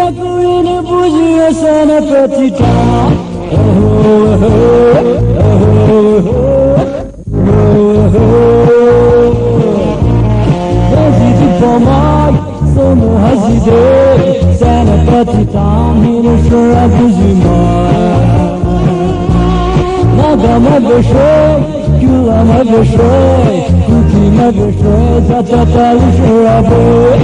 Jacuine bugie sana petita Yazidi pomay sonu hazide sana petita Mine şura buzimay Nagama beşoy Gülama beşoy Kukima beşoy Zatatali şura boy